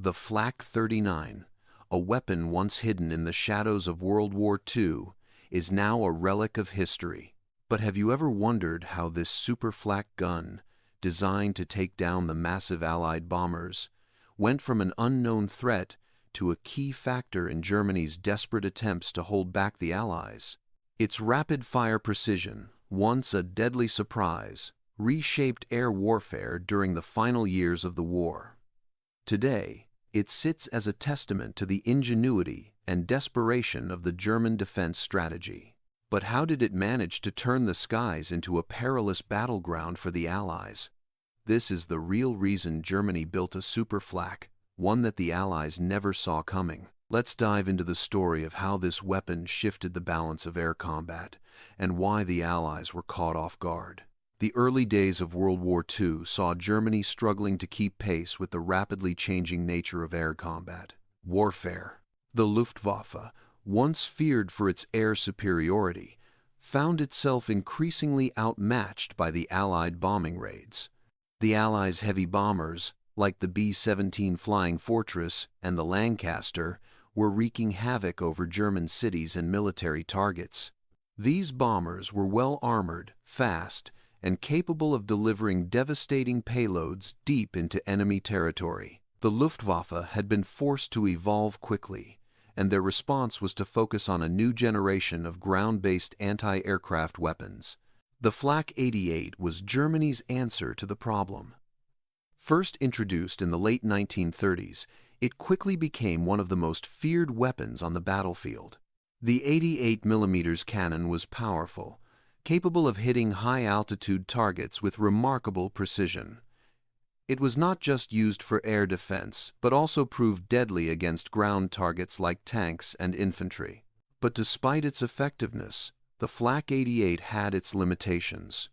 The Flak 39, a weapon once hidden in the shadows of World War II, is now a relic of history. But have you ever wondered how this Super-Flak gun, designed to take down the massive Allied bombers, went from an unknown threat to a key factor in Germany's desperate attempts to hold back the Allies? Its rapid-fire precision, once a deadly surprise, reshaped air warfare during the final years of the war. Today, it sits as a testament to the ingenuity and desperation of the German defense strategy. But how did it manage to turn the skies into a perilous battleground for the Allies? This is the real reason Germany built a Super-Flak, one that the Allies never saw coming. Let's dive into the story of how this weapon shifted the balance of air combat and why the Allies were caught off guard. The early days of World War II saw Germany struggling to keep pace with the rapidly changing nature of air combat. Warfare. The Luftwaffe, once feared for its air superiority, found itself increasingly outmatched by the Allied bombing raids. The Allies' heavy bombers, like the B-17 Flying Fortress and the Lancaster, were wreaking havoc over German cities and military targets. These bombers were well armored, fast, and capable of delivering devastating payloads deep into enemy territory. The Luftwaffe had been forced to evolve quickly, and their response was to focus on a new generation of ground-based anti-aircraft weapons. The Flak 88 was Germany's answer to the problem. First introduced in the late 1930s, it quickly became one of the most feared weapons on the battlefield. The 88mm cannon was powerful, capable of hitting high-altitude targets with remarkable precision. It was not just used for air defense, but also proved deadly against ground targets like tanks and infantry. But despite its effectiveness, the Flak 88 had its limitations.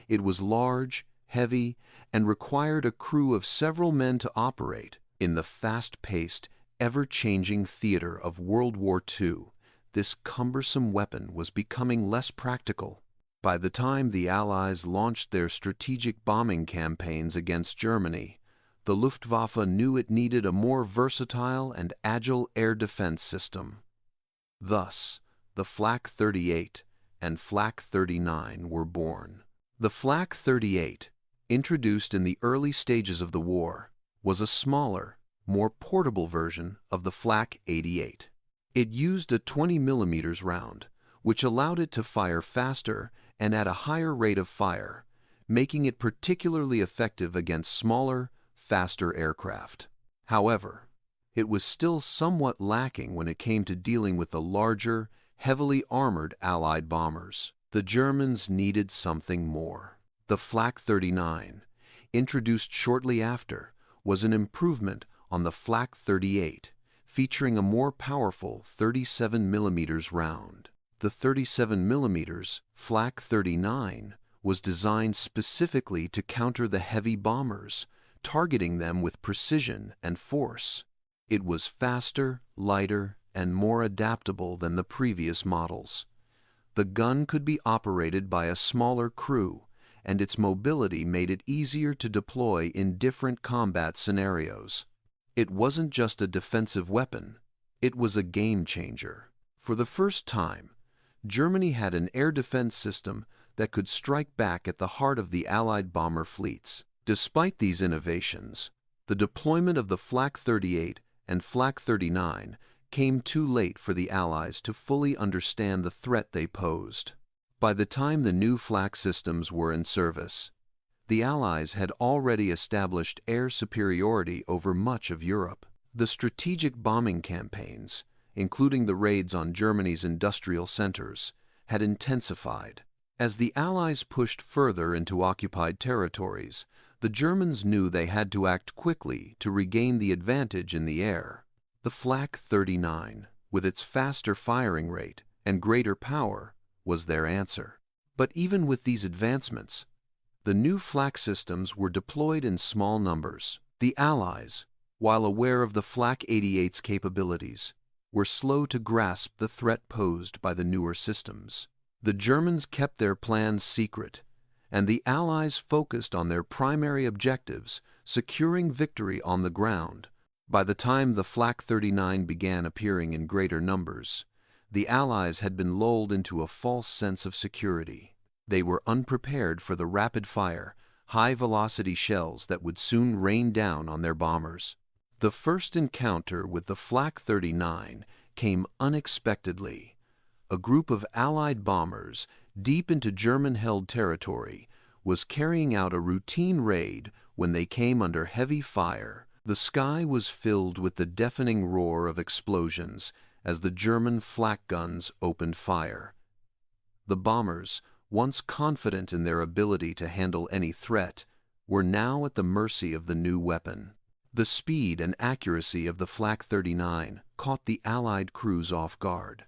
It was large, heavy, and required a crew of several men to operate. In the fast-paced, ever-changing theater of World War II, this cumbersome weapon was becoming less practical. By the time the Allies launched their strategic bombing campaigns against Germany, the Luftwaffe knew it needed a more versatile and agile air defense system. Thus, the Flak 38 and Flak 39 were born. The Flak 38, introduced in the early stages of the war, was a smaller, more portable version of the Flak 88. It used a 20mm round, which allowed it to fire faster and at a higher rate of fire, making it particularly effective against smaller, faster aircraft. However, it was still somewhat lacking when it came to dealing with the larger, heavily armored Allied bombers. The Germans needed something more. The Flak 39, introduced shortly after, was an improvement on the Flak 38, featuring a more powerful 37mm round. The 37mm Flak 39 was designed specifically to counter the heavy bombers, targeting them with precision and force. It was faster, lighter, and more adaptable than the previous models. The gun could be operated by a smaller crew, and its mobility made it easier to deploy in different combat scenarios. It wasn't just a defensive weapon, it was a game changer. For the first time, Germany had an air defense system that could strike back at the heart of the Allied bomber fleets. Despite these innovations, the deployment of the Flak 38 and Flak 39 came too late for the Allies to fully understand the threat they posed. By the time the new Flak systems were in service, the Allies had already established air superiority over much of Europe. The strategic bombing campaigns, including the raids on Germany's industrial centers, had intensified. As the Allies pushed further into occupied territories, the Germans knew they had to act quickly to regain the advantage in the air. The Flak 39, with its faster firing rate and greater power, was their answer. But even with these advancements, the new Flak systems were deployed in small numbers. The Allies, while aware of the Flak 88's capabilities, were slow to grasp the threat posed by the newer systems. The Germans kept their plans secret, and the Allies focused on their primary objectives, securing victory on the ground By the time the Flak 39 began appearing in greater numbers, the Allies had been lulled into a false sense of security. They were unprepared for the rapid-fire, high-velocity shells that would soon rain down on their bombers. The first encounter with the Flak 39 came unexpectedly. A group of Allied bombers, deep into German-held territory, was carrying out a routine raid when they came under heavy fire. The sky was filled with the deafening roar of explosions as the German flak guns opened fire. The bombers, once confident in their ability to handle any threat, were now at the mercy of the new weapon. The speed and accuracy of the Flak 39 caught the Allied crews off guard.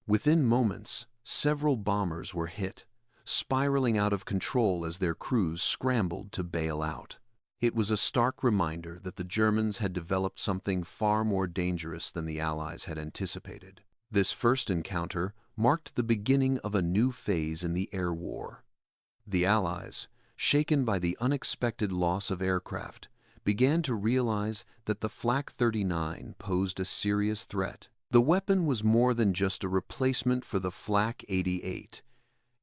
Within moments, several bombers were hit, spiraling out of control as their crews scrambled to bail out. It was a stark reminder that the Germans had developed something far more dangerous than the Allies had anticipated. This first encounter marked the beginning of a new phase in the air war. The Allies, shaken by the unexpected loss of aircraft, began to realize that the Flak 39 posed a serious threat. The weapon was more than just a replacement for the Flak 88.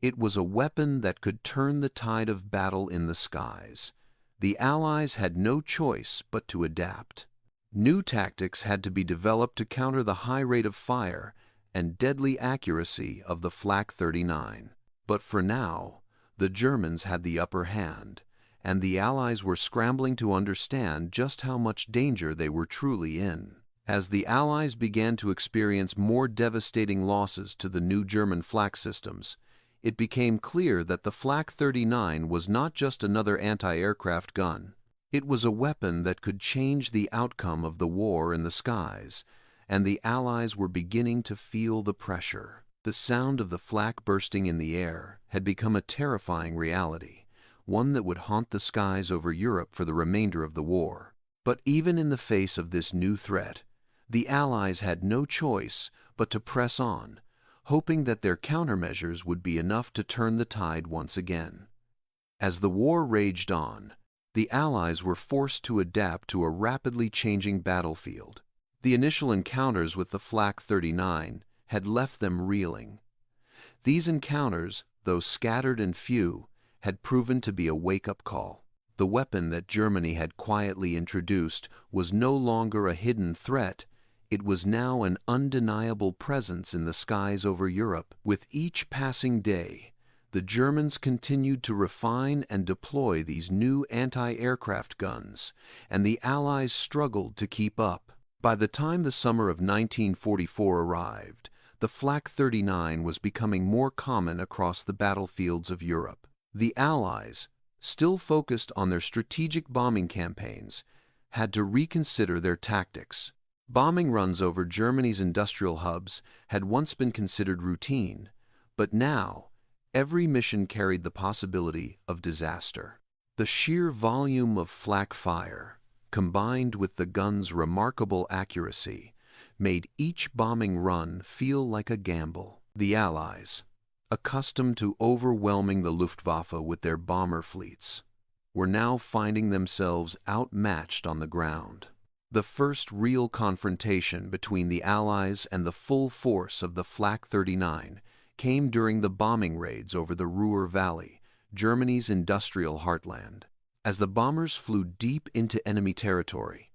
It was a weapon that could turn the tide of battle in the skies. The Allies had no choice but to adapt. New tactics had to be developed to counter the high rate of fire and deadly accuracy of the Flak 39. But for now, the Germans had the upper hand, and the Allies were scrambling to understand just how much danger they were truly in. As the Allies began to experience more devastating losses to the new German flak systems, it became clear that the Flak 39 was not just another anti-aircraft gun. It was a weapon that could change the outcome of the war in the skies, and the Allies were beginning to feel the pressure. The sound of the flak bursting in the air had become a terrifying reality, one that would haunt the skies over Europe for the remainder of the war. But even in the face of this new threat, the Allies had no choice but to press on, hoping that their countermeasures would be enough to turn the tide once again. As the war raged on, the Allies were forced to adapt to a rapidly changing battlefield. The initial encounters with the Flak 39 had left them reeling. These encounters, though scattered and few, had proven to be a wake-up call. The weapon that Germany had quietly introduced was no longer a hidden threat. It was now an undeniable presence in the skies over Europe. With each passing day, the Germans continued to refine and deploy these new anti-aircraft guns, and the Allies struggled to keep up. By the time the summer of 1944 arrived, the Flak 39 was becoming more common across the battlefields of Europe. The Allies, still focused on their strategic bombing campaigns, had to reconsider their tactics. Bombing runs over Germany's industrial hubs had once been considered routine, but now every mission carried the possibility of disaster. The sheer volume of flak fire, combined with the gun's remarkable accuracy, made each bombing run feel like a gamble. The Allies, accustomed to overwhelming the Luftwaffe with their bomber fleets, were now finding themselves outmatched on the ground. The first real confrontation between the Allies and the full force of the Flak 39 came during the bombing raids over the Ruhr Valley, Germany's industrial heartland. As the bombers flew deep into enemy territory,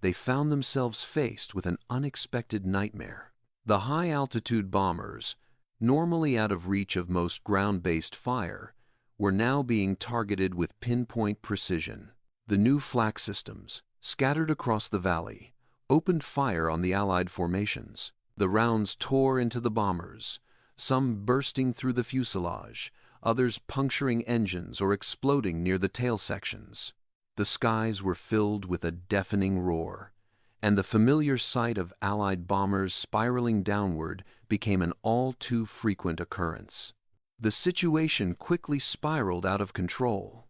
they found themselves faced with an unexpected nightmare. The high-altitude bombers, normally out of reach of most ground-based fire, were now being targeted with pinpoint precision. The new flak systems, scattered across the valley, opened fire on the Allied formations. The rounds tore into the bombers, some bursting through the fuselage, others puncturing engines or exploding near the tail sections. The skies were filled with a deafening roar, and the familiar sight of Allied bombers spiraling downward became an all-too-frequent occurrence. The situation quickly spiraled out of control.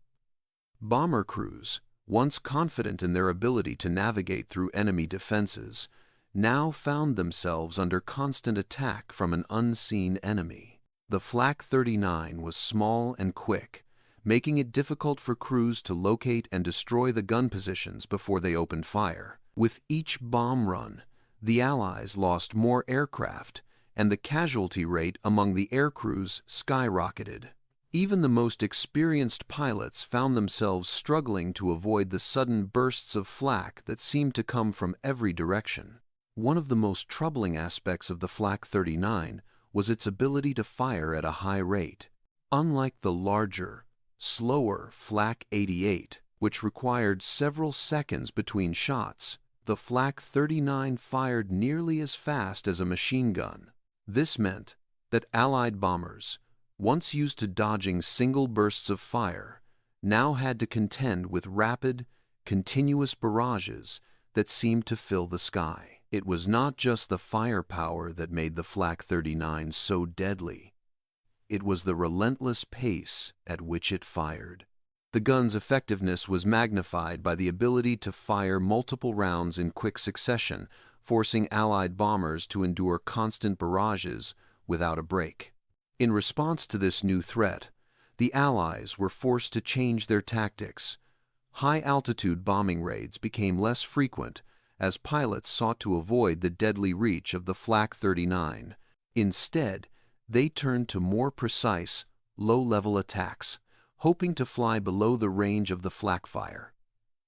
Bomber crews, once confident in their ability to navigate through enemy defenses, now found themselves under constant attack from an unseen enemy. The Flak 39 was small and quick, making it difficult for crews to locate and destroy the gun positions before they opened fire. With each bomb run, the Allies lost more aircraft, and the casualty rate among the aircrews skyrocketed. Even the most experienced pilots found themselves struggling to avoid the sudden bursts of flak that seemed to come from every direction. One of the most troubling aspects of the Flak 39 was its ability to fire at a high rate. Unlike the larger, slower Flak 88, which required several seconds between shots, the Flak 39 fired nearly as fast as a machine gun. This meant that Allied bombers, once used to dodging single bursts of fire, now had to contend with rapid, continuous barrages that seemed to fill the sky. It was not just the firepower that made the Flak 39 so deadly. It was the relentless pace at which it fired. The gun's effectiveness was magnified by the ability to fire multiple rounds in quick succession, forcing Allied bombers to endure constant barrages without a break. In response to this new threat, the Allies were forced to change their tactics. High-altitude bombing raids became less frequent as pilots sought to avoid the deadly reach of the Flak 39. Instead, they turned to more precise, low-level attacks, hoping to fly below the range of the flak fire.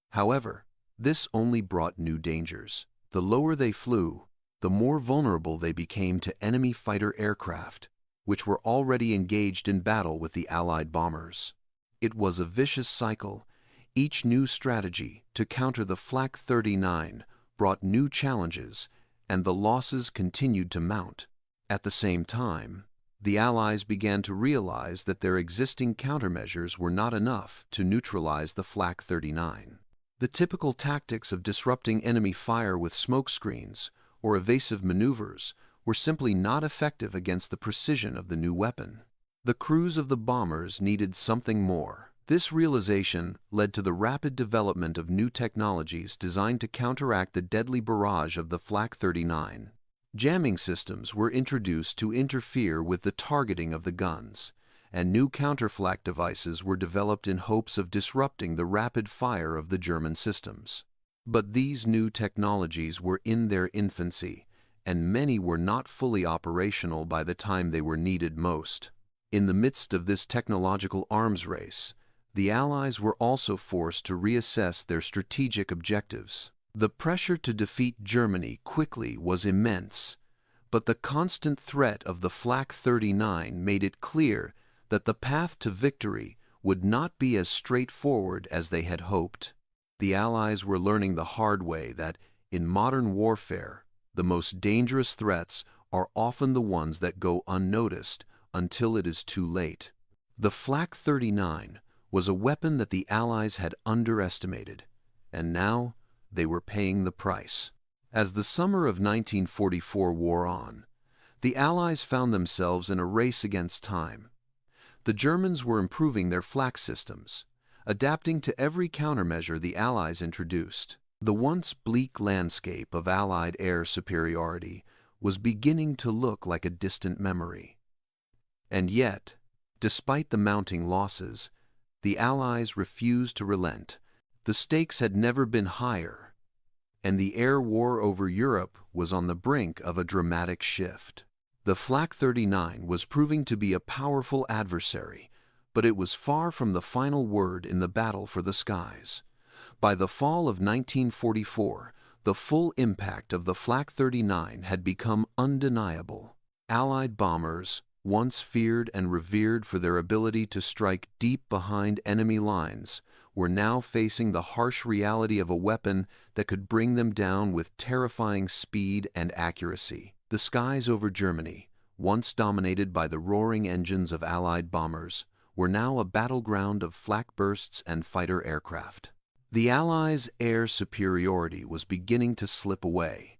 However, this only brought new dangers. The lower they flew, the more vulnerable they became to enemy fighter aircraft, which were already engaged in battle with the Allied bombers. It was a vicious cycle. Each new strategy to counter the Flak 39 brought new challenges, and the losses continued to mount. At the same time, the Allies began to realize that their existing countermeasures were not enough to neutralize the Flak 39. The typical tactics of disrupting enemy fire with smokescreens or evasive maneuvers were simply not effective against the precision of the new weapon. The crews of the bombers needed something more. This realization led to the rapid development of new technologies designed to counteract the deadly barrage of the Flak 39. Jamming systems were introduced to interfere with the targeting of the guns, and new counterflak devices were developed in hopes of disrupting the rapid fire of the German systems. But these new technologies were in their infancy, and many were not fully operational by the time they were needed most. In the midst of this technological arms race, the Allies were also forced to reassess their strategic objectives. The pressure to defeat Germany quickly was immense, but the constant threat of the Flak 39 made it clear that the path to victory would not be as straightforward as they had hoped. The Allies were learning the hard way that, in modern warfare, the most dangerous threats are often the ones that go unnoticed until it is too late. The Flak 39 was a weapon that the Allies had underestimated, and now they were paying the price. As the summer of 1944 wore on, the Allies found themselves in a race against time. The Germans were improving their flak systems, adapting to every countermeasure the Allies introduced. The once bleak landscape of Allied air superiority was beginning to look like a distant memory. And yet, despite the mounting losses, the Allies refused to relent. The stakes had never been higher, and the air war over Europe was on the brink of a dramatic shift. The Flak 39 was proving to be a powerful adversary, but it was far from the final word in the battle for the skies. By the fall of 1944, the full impact of the Flak 39 had become undeniable. Allied bombers, once feared and revered for their ability to strike deep behind enemy lines, were now facing the harsh reality of a weapon that could bring them down with terrifying speed and accuracy. The skies over Germany, once dominated by the roaring engines of Allied bombers, were now a battleground of flak bursts and fighter aircraft. The Allies' air superiority was beginning to slip away,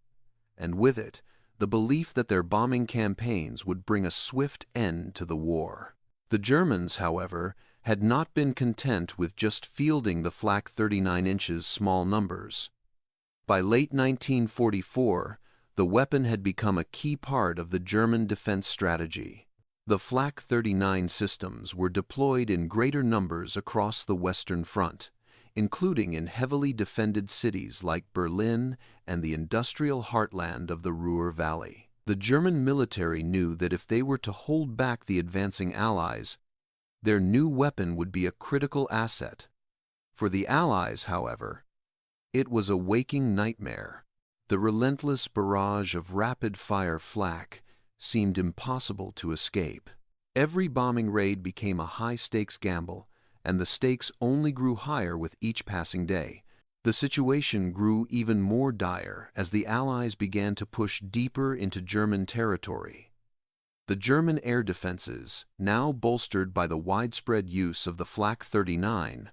and with it, the belief that their bombing campaigns would bring a swift end to the war. The Germans, however, had not been content with just fielding the Flak 39 inches small numbers. By late 1944, the weapon had become a key part of the German defense strategy. The Flak 39 systems were deployed in greater numbers across the Western Front, including in heavily defended cities like Berlin and the industrial heartland of the Ruhr Valley. The German military knew that if they were to hold back the advancing Allies, their new weapon would be a critical asset. For the Allies, however, it was a waking nightmare. The relentless barrage of rapid-fire flak seemed impossible to escape. Every bombing raid became a high-stakes gamble, and the stakes only grew higher with each passing day. The situation grew even more dire as the Allies began to push deeper into German territory. The German air defenses, now bolstered by the widespread use of the Flak 39,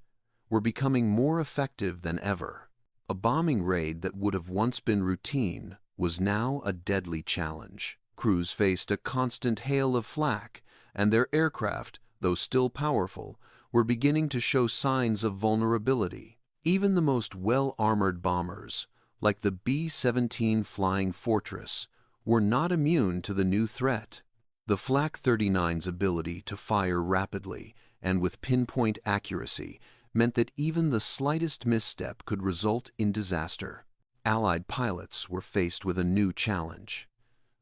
were becoming more effective than ever. A bombing raid that would have once been routine was now a deadly challenge. Crews faced a constant hail of flak, and their aircraft, though still powerful, were beginning to show signs of vulnerability. Even the most well-armored bombers, like the B-17 Flying Fortress, were not immune to the new threat. The Flak 39's ability to fire rapidly and with pinpoint accuracy meant that even the slightest misstep could result in disaster. Allied pilots were faced with a new challenge.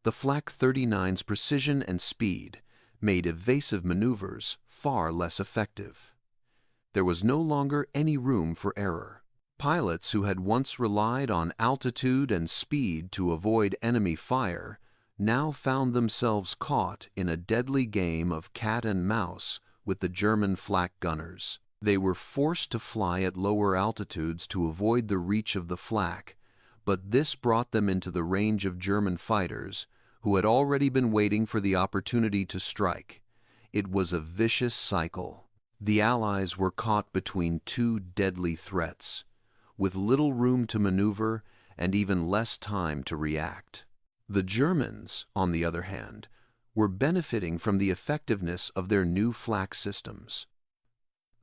The Flak 39's precision and speed made evasive maneuvers far less effective. There was no longer any room for error. Pilots who had once relied on altitude and speed to avoid enemy fire now found themselves caught in a deadly game of cat and mouse with the German flak gunners. They were forced to fly at lower altitudes to avoid the reach of the flak, but this brought them into the range of German fighters who had already been waiting for the opportunity to strike. It was a vicious cycle. The Allies were caught between two deadly threats, with little room to maneuver and even less time to react. The Germans, on the other hand, were benefiting from the effectiveness of their new flak systems.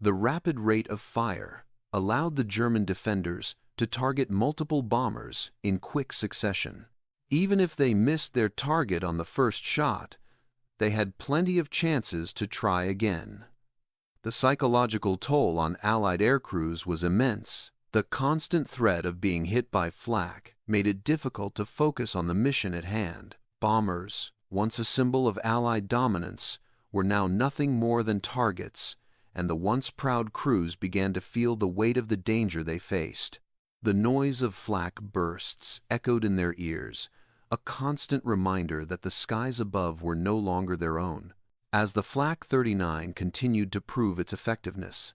The rapid rate of fire allowed the German defenders to target multiple bombers in quick succession. Even if they missed their target on the first shot, they had plenty of chances to try again. The psychological toll on Allied aircrews was immense. The constant threat of being hit by flak made it difficult to focus on the mission at hand. Bombers, once a symbol of Allied dominance, were now nothing more than targets, and the once proud crews began to feel the weight of the danger they faced. The noise of flak bursts echoed in their ears, a constant reminder that the skies above were no longer their own. As the Flak 39 continued to prove its effectiveness,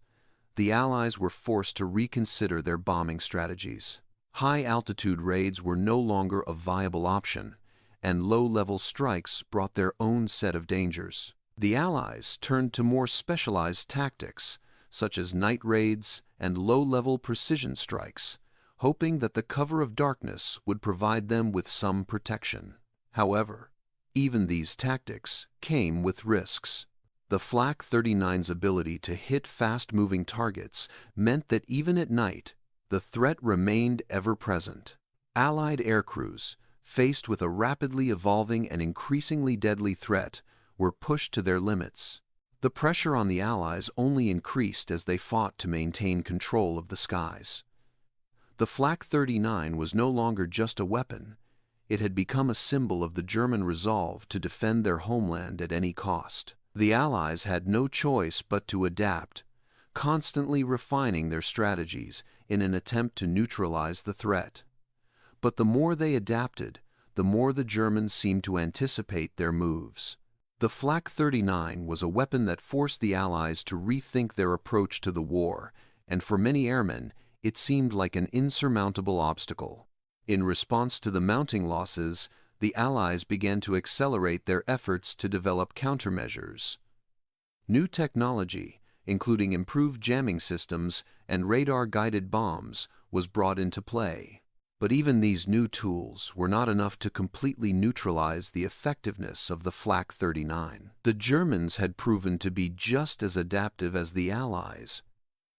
the Allies were forced to reconsider their bombing strategies. High-altitude raids were no longer a viable option, and low-level strikes brought their own set of dangers. The Allies turned to more specialized tactics, such as night raids and low-level precision strikes, hoping that the cover of darkness would provide them with some protection. However, even these tactics came with risks. The Flak 39's ability to hit fast-moving targets meant that even at night, the threat remained ever-present. Allied aircrews, faced with a rapidly evolving and increasingly deadly threat, were pushed to their limits. The pressure on the Allies only increased as they fought to maintain control of the skies. The Flak 39 was no longer just a weapon. It had become a symbol of the German resolve to defend their homeland at any cost. The Allies had no choice but to adapt, constantly refining their strategies in an attempt to neutralize the threat. But the more they adapted, the more the Germans seemed to anticipate their moves. The Flak 39 was a weapon that forced the Allies to rethink their approach to the war, and for many airmen, it seemed like an insurmountable obstacle. In response to the mounting losses, the Allies began to accelerate their efforts to develop countermeasures. New technology, including improved jamming systems and radar-guided bombs, was brought into play. But even these new tools were not enough to completely neutralize the effectiveness of the Flak 39. The Germans had proven to be just as adaptive as the Allies.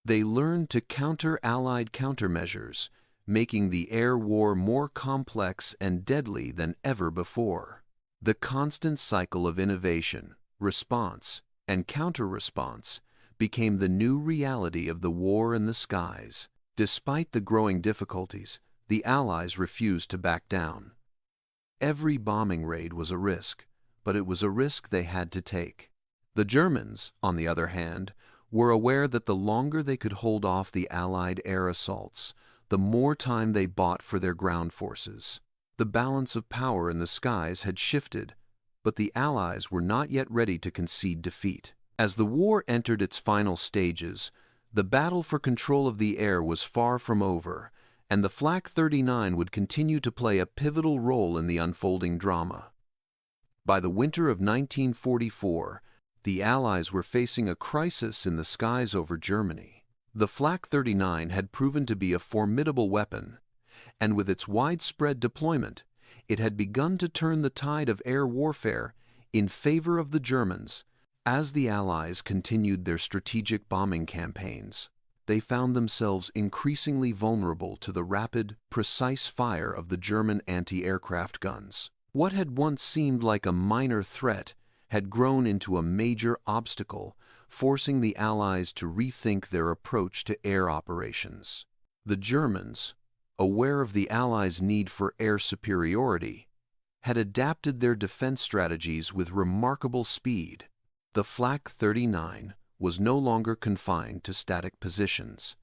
They learned to counter Allied countermeasures, making the air war more complex and deadly than ever before. The constant cycle of innovation, response, and counter-response became the new reality of the war in the skies. Despite the growing difficulties, the Allies refused to back down. Every bombing raid was a risk, but it was a risk they had to take. The Germans, on the other hand, were aware that the longer they could hold off the Allied air assaults, the more time they bought for their ground forces. The balance of power in the skies had shifted, but the Allies were not yet ready to concede defeat. As the war entered its final stages, the battle for control of the air was far from over, and the Flak 39 would continue to play a pivotal role in the unfolding drama. By the winter of 1944, the Allies were facing a crisis in the skies over Germany. The Flak 39 had proven to be a formidable weapon, and with its widespread deployment, it had begun to turn the tide of air warfare in favor of the Germans. As the Allies continued their strategic bombing campaigns, they found themselves increasingly vulnerable to the rapid, precise fire of the German anti-aircraft guns. What had once seemed like a minor threat had grown into a major obstacle, forcing the Allies to rethink their approach to air operations. The Germans, aware of the Allies' need for air superiority, had adapted their defense strategies with remarkable speed. The Flak 39 was no longer confined to static positions.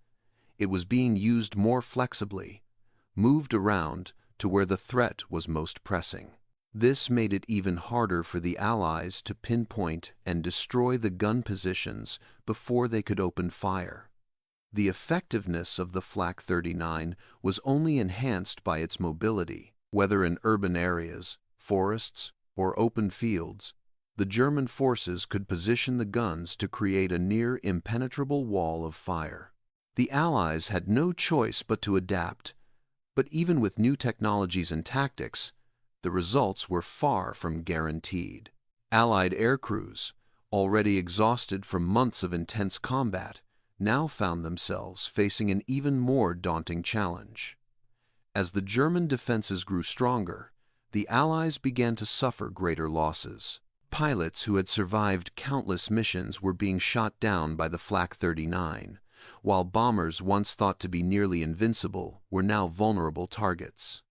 It was being used more flexibly, moved around to where the threat was most pressing. This made it even harder for the Allies to pinpoint and destroy the gun positions before they could open fire. The effectiveness of the Flak 39 was only enhanced by its mobility. Whether in urban areas, forests, or open fields, the German forces could position the guns to create a near impenetrable wall of fire. The Allies had no choice but to adapt, but even with new technologies and tactics, the results were far from guaranteed. Allied air crews, already exhausted from months of intense combat, now found themselves facing an even more daunting challenge. As the German defenses grew stronger, the Allies began to suffer greater losses. Pilots who had survived countless missions were being shot down by the Flak 39, while bombers once thought to be nearly invincible were now vulnerable targets.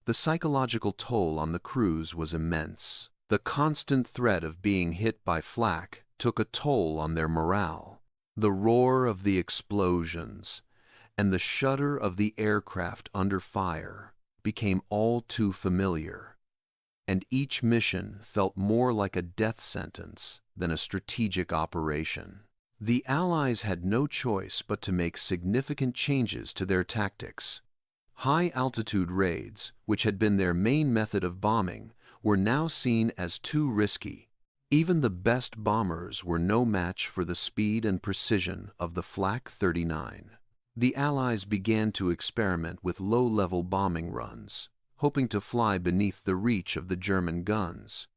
The psychological toll on the crews was immense. The constant threat of being hit by flak took a toll on their morale. The roar of the explosions and the shudder of the aircraft under fire became all too familiar, and each mission felt more like a death sentence than a strategic operation. The Allies had no choice but to make significant changes to their tactics. High-altitude raids, which had been their main method of bombing, were now seen as too risky. Even the best bombers were no match for the speed and precision of the Flak 39. The Allies began to experiment with low-level bombing runs, hoping to fly beneath the reach of the German guns.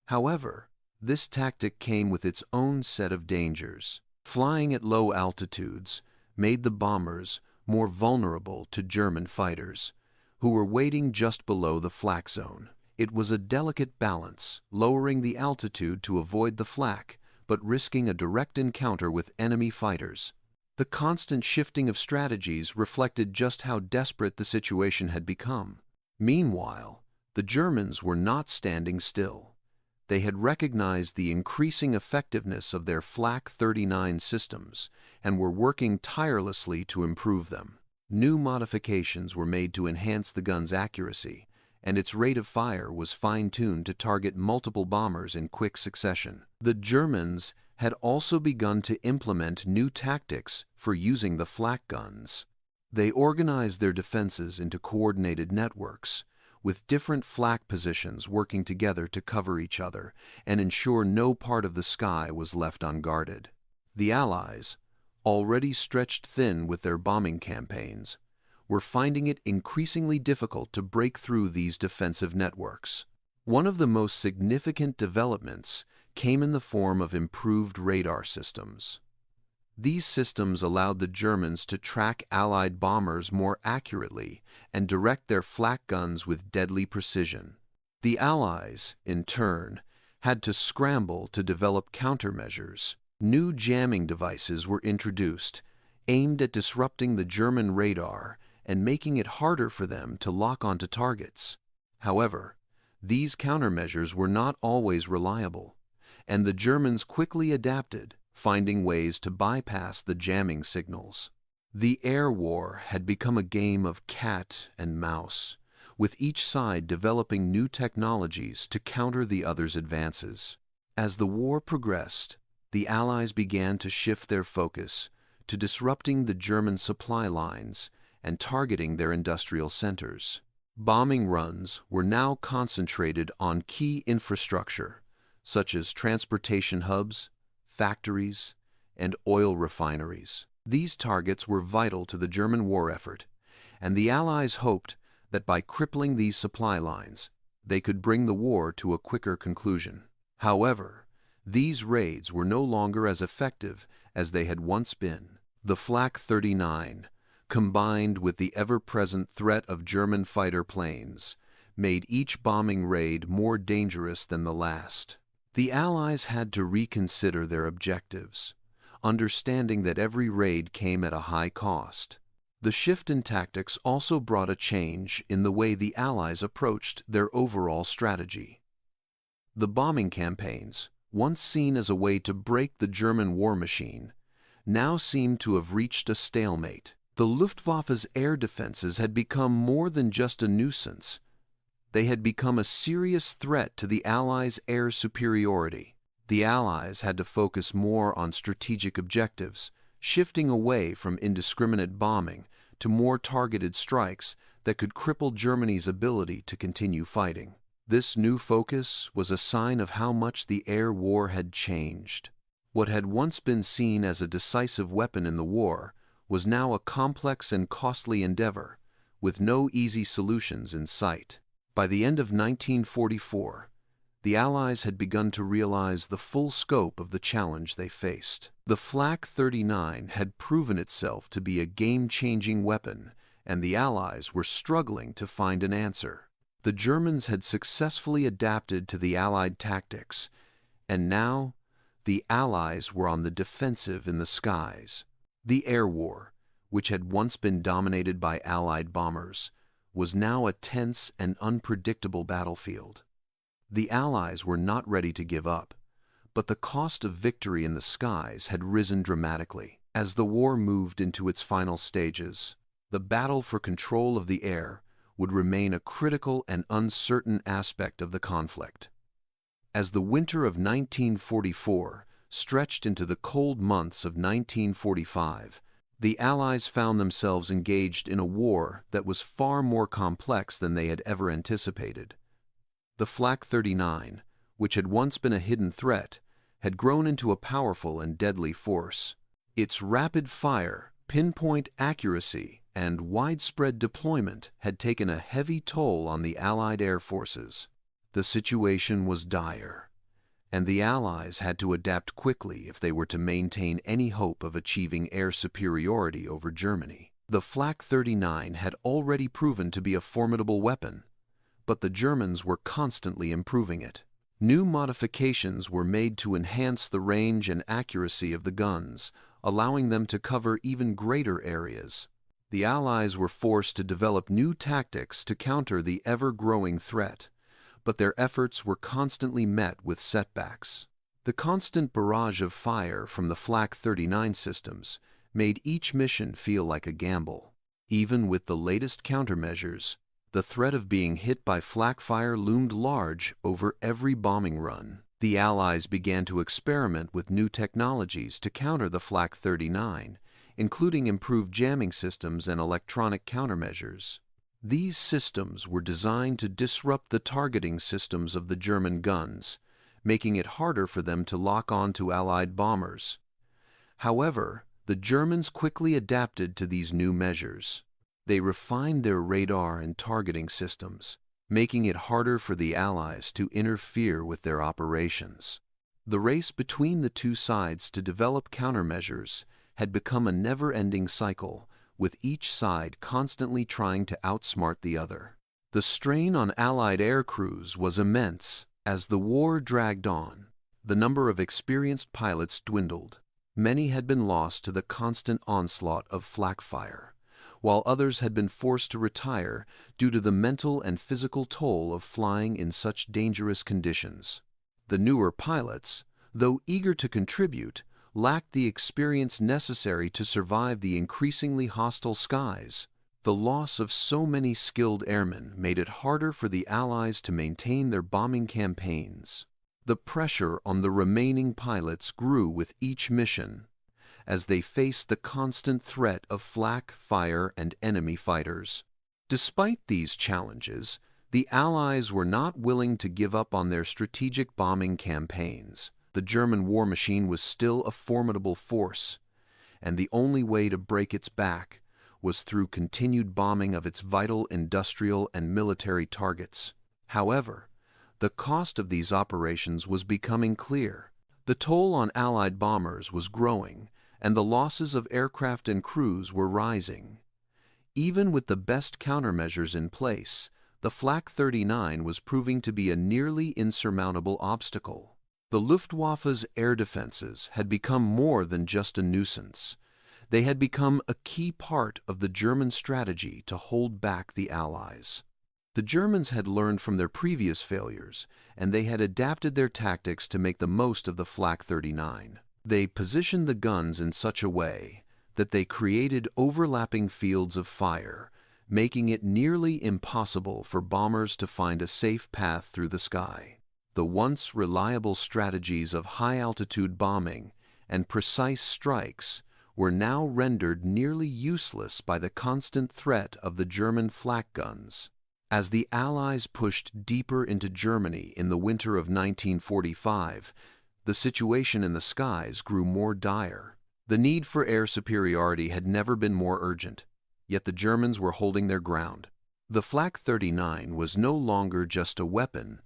However, this tactic came with its own set of dangers. Flying at low altitudes made the bombers more vulnerable to German fighters, who were waiting just below the flak zone. It was a delicate balance, lowering the altitude to avoid the flak, but risking a direct encounter with enemy fighters. The constant shifting of strategies reflected just how desperate the situation had become. Meanwhile, the Germans were not standing still. They had recognized the increasing effectiveness of their Flak 39 systems and were working tirelessly to improve them. New modifications were made to enhance the gun's accuracy, and its rate of fire was fine-tuned to target multiple bombers in quick succession. The Germans had also begun to implement new tactics for using the flak guns. They organized their defenses into coordinated networks, with different flak positions working together to cover each other and ensure no part of the sky was left unguarded. The Allies, already stretched thin with their bombing campaigns, were finding it increasingly difficult to break through these defensive networks. One of the most significant developments came in the form of improved radar systems. These systems allowed the Germans to track Allied bombers more accurately and direct their flak guns with deadly precision. The Allies, in turn, had to scramble to develop countermeasures, New jamming devices were introduced, aimed at disrupting the German radar and making it harder for them to lock onto targets. However, these countermeasures were not always reliable, and the Germans quickly adapted, finding ways to bypass the jamming signals. The air war had become a game of cat and mouse, with each side developing new technologies to counter the other's advances. As the war progressed, the Allies began to shift their focus to disrupting the German supply lines and targeting their industrial centers. Bombing runs were now concentrated on key infrastructure, such as transportation hubs, factories, and oil refineries. These targets were vital to the German war effort, and the Allies hoped that by crippling these supply lines, they could bring the war to a quicker conclusion. However, these raids were no longer as effective as they had once been. The Flak 39, combined with the ever-present threat of German fighter planes, made each bombing raid more dangerous than the last. The Allies had to reconsider their objectives, understanding that every raid came at a high cost. The shift in tactics also brought a change in the way the Allies approached their overall strategy. The bombing campaigns, once seen as a way to break the German war machine, now seemed to have reached a stalemate. The Luftwaffe's air defenses had become more than just a nuisance. They had become a serious threat to the Allies' air superiority. The Allies had to focus more on strategic objectives, shifting away from indiscriminate bombing to more targeted strikes that could cripple Germany's ability to continue fighting. This new focus was a sign of how much the air war had changed. What had once been seen as a decisive weapon in the war was now a complex and costly endeavor, with no easy solutions in sight. By the end of 1944, the Allies had begun to realize the full scope of the challenge they faced. The Flak 39 had proven itself to be a game-changing weapon, and the Allies were struggling to find an answer. The Germans had successfully adapted to the Allied tactics, and now the Allies were on the defensive in the skies. The air war, which had once been dominated by Allied bombers, was now a tense and unpredictable battlefield. The Allies were not ready to give up, but the cost of victory in the skies had risen dramatically. As the war moved into its final stages, the battle for control of the air would remain a critical and uncertain aspect of the conflict. As the winter of 1944 stretched into the cold months of 1945, the Allies found themselves engaged in a war that was far more complex than they had ever anticipated. The Flak 39, which had once been a hidden threat, had grown into a powerful and deadly force. Its rapid fire, pinpoint accuracy, and widespread deployment had taken a heavy toll on the Allied air forces. The situation was dire, and the Allies had to adapt quickly if they were to maintain any hope of achieving air superiority over Germany. The Flak 39 had already proven to be a formidable weapon, but the Germans were constantly improving it. New modifications were made to enhance the range and accuracy of the guns, allowing them to cover even greater areas. The Allies were forced to develop new tactics to counter the ever-growing threat, but their efforts were constantly met with setbacks. The constant barrage of fire from the Flak 39 systems made each mission feel like a gamble. Even with the latest countermeasures, the threat of being hit by flak fire loomed large over every bombing run. The Allies began to experiment with new technologies to counter the Flak 39, including improved jamming systems and electronic countermeasures. These systems were designed to disrupt the targeting systems of the German guns, making it harder for them to lock on to Allied bombers. However, the Germans quickly adapted to these new measures. They refined their radar and targeting systems, making it harder for the Allies to interfere with their operations. The race between the two sides to develop countermeasures had become a never-ending cycle, with each side constantly trying to outsmart the other. The strain on Allied air crews was immense. As the war dragged on, the number of experienced pilots dwindled. Many had been lost to the constant onslaught of flak fire, while others had been forced to retire due to the mental and physical toll of flying in such dangerous conditions. The newer pilots, though eager to contribute, lacked the experience necessary to survive the increasingly hostile skies. The loss of so many skilled airmen made it harder for the Allies to maintain their bombing campaigns. The pressure on the remaining pilots grew with each mission, as they faced the constant threat of flak fire and enemy fighters. Despite these challenges, the Allies were not willing to give up on their strategic bombing campaigns. The German war machine was still a formidable force, and the only way to break its back was through continued bombing of its vital industrial and military targets. However, the cost of these operations was becoming clear. The toll on Allied bombers was growing, and the losses of aircraft and crews were rising. Even with the best countermeasures in place, the Flak 39 was proving to be a nearly insurmountable obstacle. The Luftwaffe's air defenses had become more than just a nuisance. They had become a key part of the German strategy to hold back the Allies. The Germans had learned from their previous failures, and they had adapted their tactics to make the most of the Flak 39. They positioned the guns in such a way that they created overlapping fields of fire, making it nearly impossible for bombers to find a safe path through the sky. The once reliable strategies of high-altitude bombing and precise strikes were now rendered nearly useless by the constant threat of the German flak guns. As the Allies pushed deeper into Germany in the winter of 1945, the situation in the skies grew more dire. The need for air superiority had never been more urgent, yet the Germans were holding their ground. The Flak 39 was no longer just a weapon.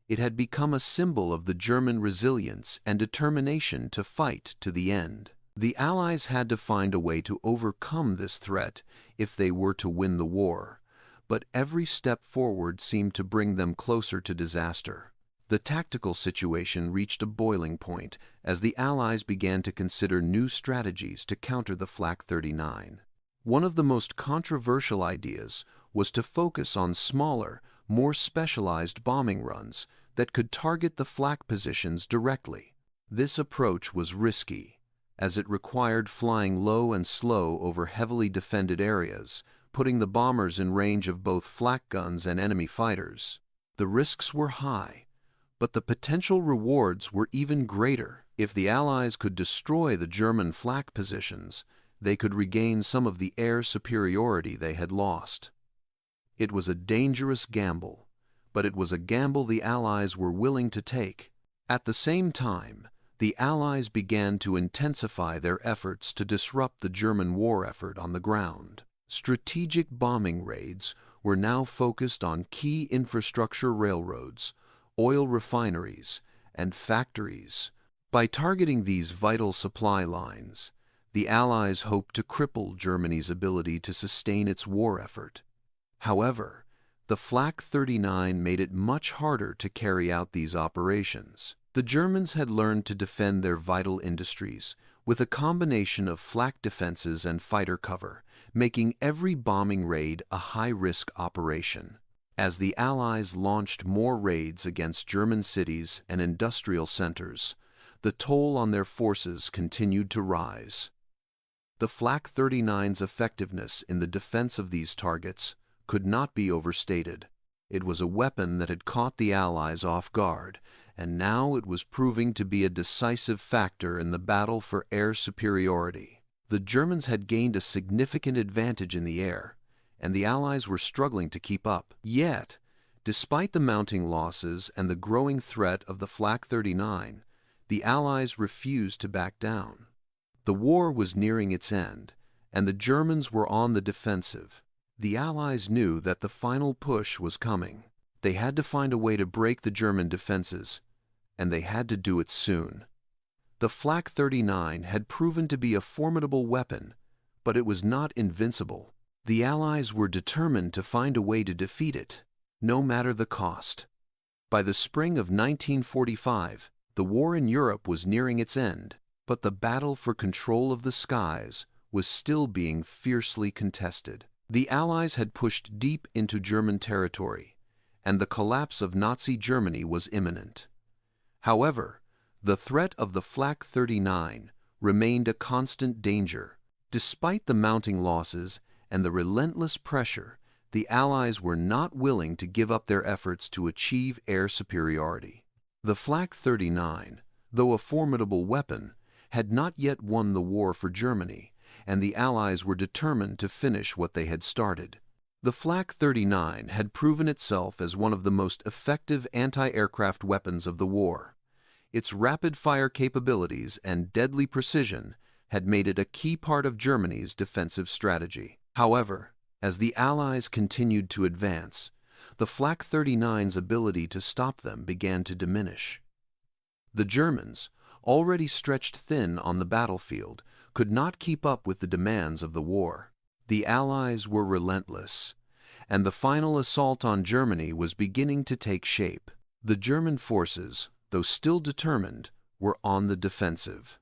It had become a symbol of the German resilience and determination to fight to the end. The Allies had to find a way to overcome this threat if they were to win the war, but every step forward seemed to bring them closer to disaster. The tactical situation reached a boiling point as the Allies began to consider new strategies to counter the Flak 39. One of the most controversial ideas was to focus on smaller, more specialized bombing runs that could target the flak positions directly. This approach was risky, as it required flying low and slow over heavily defended areas, putting the bombers in range of both flak guns and enemy fighters. The risks were high, but the potential rewards were even greater. If the Allies could destroy the German flak positions, they could regain some of the air superiority they had lost. It was a dangerous gamble, but it was a gamble the Allies were willing to take. At the same time, the Allies began to intensify their efforts to disrupt the German war effort on the ground. Strategic bombing raids were now focused on key infrastructure railroads, oil refineries, and factories. By targeting these vital supply lines, the Allies hoped to cripple Germany's ability to sustain its war effort. However, the Flak 39 made it much harder to carry out these operations. The Germans had learned to defend their vital industries with a combination of flak defenses and fighter cover, making every bombing raid a high-risk operation. As the Allies launched more raids against German cities and industrial centers, the toll on their forces continued to rise. The Flak 39's effectiveness in the defense of these targets could not be overstated. It was a weapon that had caught the Allies off guard, and now it was proving to be a decisive factor in the battle for air superiority. The Germans had gained a significant advantage in the air, and the Allies were struggling to keep up. Yet, despite the mounting losses and the growing threat of the Flak 39, the Allies refused to back down. The war was nearing its end, and the Germans were on the defensive. The Allies knew that the final push was coming. They had to find a way to break the German defenses, and they had to do it soon. The Flak 39 had proven to be a formidable weapon, but it was not invincible. The Allies were determined to find a way to defeat it, no matter the cost. By the spring of 1945, The war in Europe was nearing its end, but the battle for control of the skies was still being fiercely contested. The Allies had pushed deep into German territory, and the collapse of Nazi Germany was imminent. However, the threat of the Flak 39 remained a constant danger. Despite the mounting losses and the relentless pressure, the Allies were not willing to give up their efforts to achieve air superiority. The Flak 39, though a formidable weapon, had not yet won the war for Germany, and the Allies were determined to finish what they had started. The Flak 39 had proven itself as one of the most effective anti-aircraft weapons of the war. Its rapid-fire capabilities and deadly precision had made it a key part of Germany's defensive strategy. However, as the Allies continued to advance, the Flak 39's ability to stop them began to diminish. The Germans, already stretched thin on the battlefield, could not keep up with the demands of the war. The Allies were relentless, and the final assault on Germany was beginning to take shape. The German forces, though still determined, were on the defensive.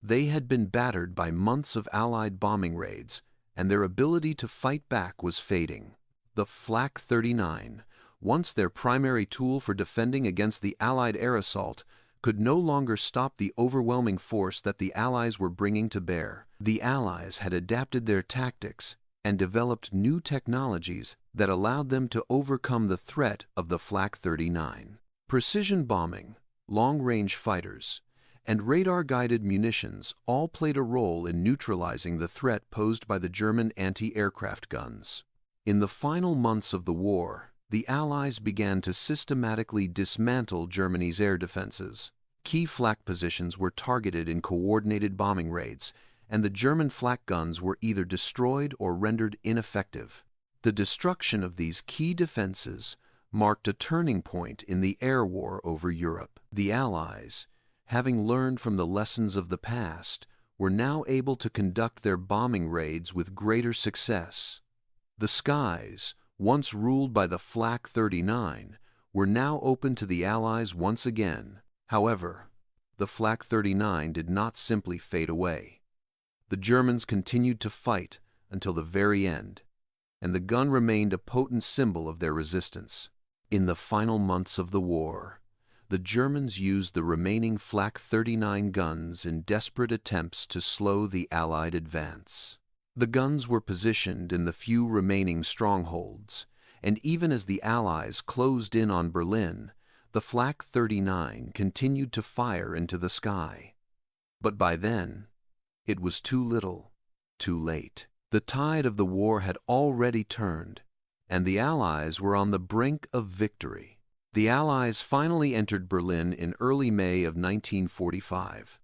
They had been battered by months of Allied bombing raids, and their ability to fight back was fading. The Flak 39, once their primary tool for defending against the Allied air assault, could no longer stop the overwhelming force that the Allies were bringing to bear. The Allies had adapted their tactics and developed new technologies that allowed them to overcome the threat of the Flak 39. Precision bombing, long-range fighters, and radar-guided munitions all played a role in neutralizing the threat posed by the German anti-aircraft guns. In the final months of the war, the Allies began to systematically dismantle Germany's air defenses. Key flak positions were targeted in coordinated bombing raids, and the German flak guns were either destroyed or rendered ineffective. The destruction of these key defenses marked a turning point in the air war over Europe. The Allies, having learned from the lessons of the past, were now able to conduct their bombing raids with greater success. The skies, once ruled by the Flak 39, were now open to the Allies once again. However, the Flak 39 did not simply fade away. The Germans continued to fight until the very end, and the gun remained a potent symbol of their resistance. In the final months of the war, the Germans used the remaining Flak 39 guns in desperate attempts to slow the Allied advance. The guns were positioned in the few remaining strongholds, and even as the Allies closed in on Berlin, the Flak 39 continued to fire into the sky. But by then, it was too little, too late. The tide of the war had already turned, and the Allies were on the brink of victory. The Allies finally entered Berlin in early May of 1945.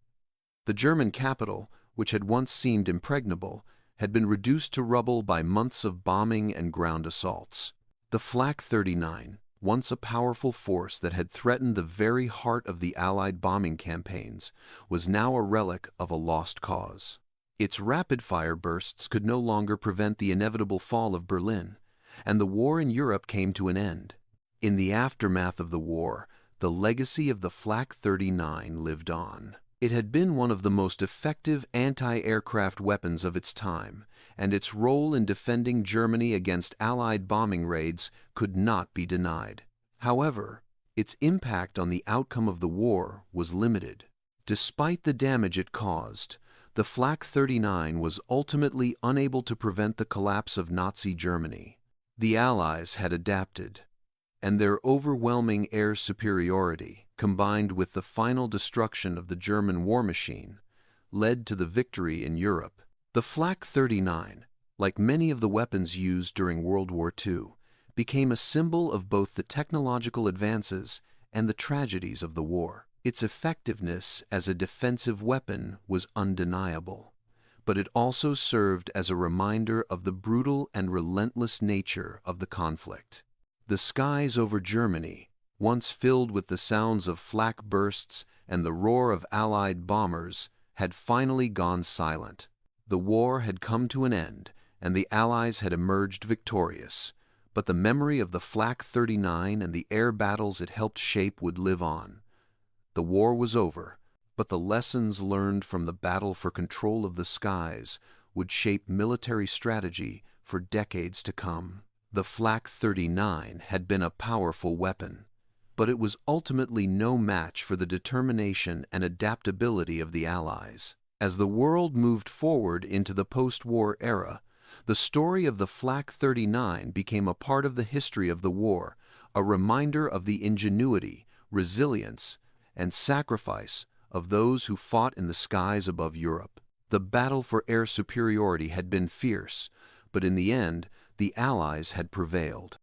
The German capital, which had once seemed impregnable, had been reduced to rubble by months of bombing and ground assaults. The Flak 39, once a powerful force that had threatened the very heart of the Allied bombing campaigns, was now a relic of a lost cause. Its rapid-fire bursts could no longer prevent the inevitable fall of Berlin, and the war in Europe came to an end. In the aftermath of the war, the legacy of the Flak 39 lived on. It had been one of the most effective anti-aircraft weapons of its time, and its role in defending Germany against Allied bombing raids could not be denied. However, its impact on the outcome of the war was limited. Despite the damage it caused, the Flak 39 was ultimately unable to prevent the collapse of Nazi Germany. The Allies had adapted, and their overwhelming air superiority, combined with the final destruction of the German war machine, led to the victory in Europe. The Flak 39, like many of the weapons used during World War II, became a symbol of both the technological advances and the tragedies of the war. Its effectiveness as a defensive weapon was undeniable, but it also served as a reminder of the brutal and relentless nature of the conflict. The skies over Germany, once filled with the sounds of flak bursts and the roar of Allied bombers, had finally gone silent. The war had come to an end, and the Allies had emerged victorious, but the memory of the Flak 39 and the air battles it helped shape would live on. The war was over, but the lessons learned from the battle for control of the skies would shape military strategy for decades to come. The Flak 39 had been a powerful weapon, but it was ultimately no match for the determination and adaptability of the Allies. As the world moved forward into the post-war era, the story of the Flak 39 became a part of the history of the war, a reminder of the ingenuity, resilience, and sacrifice of those who fought in the skies above Europe. The battle for air superiority had been fierce, but in the end, the Allies had prevailed.